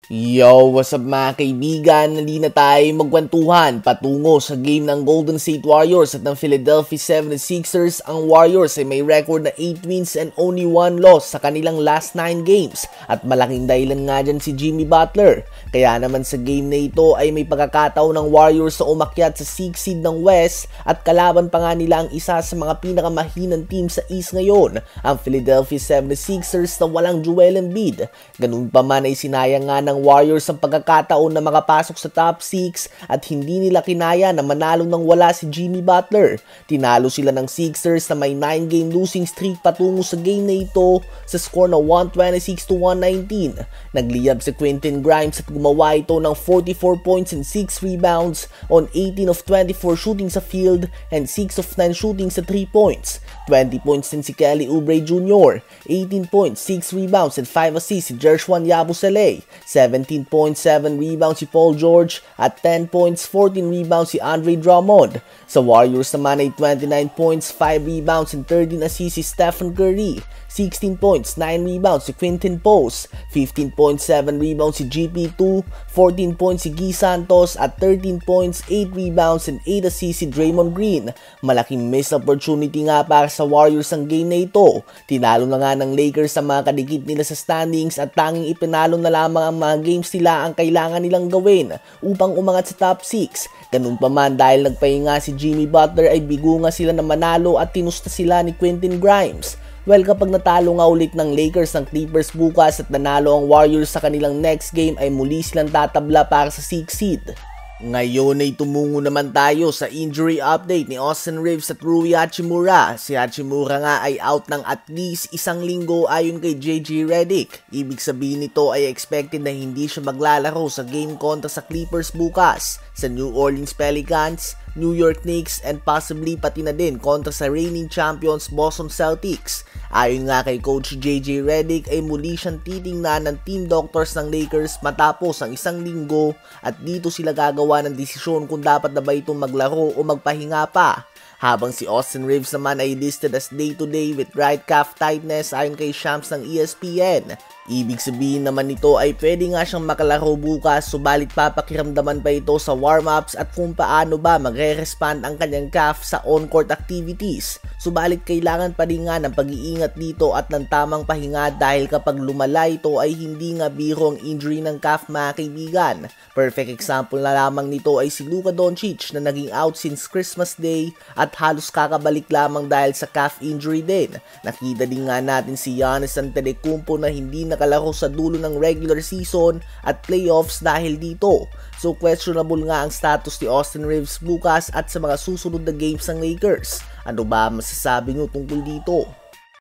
Yo, what's up mga kaibigan? Nali na tayo magkwentuhan patungo sa game ng Golden State Warriors at ng Philadelphia 76ers. Ang Warriors ay may record na 8 wins and only 1 loss sa kanilang last 9 games. At malaking dahilan nga dyan si Jimmy Butler. Kaya naman sa game na ito ay may pagkakataon ng Warriors sa umakyat sa 6th seed ng West at kalaban pa nga nila ang isa sa mga pinakamahinang team sa East ngayon, ang Philadelphia 76ers na walang Joel Embiid. Ganun pa man ay sinayang nga ng Warriors ang pagkakataon na makapasok sa top 6 at hindi nila kinaya na manalo nang wala si Jimmy Butler. Tinalo sila ng Sixers na may 9-game losing streak patungo sa game na ito sa score na 126-119. Nagliyab si Quentin Grimes at gumawa ito ng 44 points and 6 rebounds on 18 of 24 shooting sa field and 6 of 9 shooting sa 3 points. 20 points din si Kelly Oubre Jr., 18 points, 6 rebounds and 5 assists si Jershwan Yabusele, 17.7 rebounds si Paul George at 10 points, 14 rebounds si Andre Drummond. Sa Warriors naman ay 29 points, 5 rebounds and 13 assists si Stephen Curry, 16 points, 9 rebounds si Quinton Post, 15.7 rebounds si GP2, 14 points si Guy Santos at 13 points, 8 rebounds and 8 assists si Draymond Green. Malaking missed opportunity nga para sa Warriors ang game na ito. Tinalo na nga ng Lakers sa mga kadikit nila sa standings at tanging ipinalo na lamang ang mga games nila ang kailangan nilang gawin upang umangat sa top 6. Ganun pa man dahil nagpahinga si Jimmy Butler ay bigo nga sila na manalo at tinusta sila ni Quentin Grimes. Well, kapag natalo nga ulit ng Lakers ng Clippers bukas at nanalo ang Warriors sa kanilang next game ay muli silang tatabla para sa 6th seed. Ngayon ay tumungo naman tayo sa injury update ni Austin Reaves at Rui Hachimura. Si Hachimura nga ay out ng at least 1 linggo ayon kay JJ Redick. Ibig sabihin nito ay expected na hindi siya maglalaro sa game kontra sa Clippers bukas, sa New Orleans Pelicans, New York Knicks and possibly pati na din kontra sa reigning champions Boston Celtics. Ayon nga kay Coach JJ Redick ay muli siyang titingnan ng team doctors ng Lakers matapos ang 1 linggo at dito sila gagawa ng desisyon kung dapat na ba itong maglaro o magpahinga pa. Habang si Austin Reaves naman ay listed as day-to-day with right calf tightness ayon kay Shams ng ESPN. Ibig sabihin naman nito ay pwede nga siyang makalaro bukas subalit papakiramdaman pa ito sa warm-ups at kung paano ba magre-respond ang kanyang calf sa on-court activities. Subalit kailangan pa rin nga ng pag-iingat dito at ng tamang pahinga dahil kapag lumala ito ay hindi nga biro ang injury ng calf mga kaibigan. Perfect example na lamang nito ay si Luka Doncic na naging out since Christmas Day at halos kakabalik lamang dahil sa calf injury din. Nakita din nga natin si Giannis Antetokounmpo na hindi nakalaro sa dulo ng regular season at playoffs dahil dito. So questionable nga ang status ni Austin Reaves bukas at sa mga susunod na games ng Lakers. Ano ba masasabi nyo tungkol dito?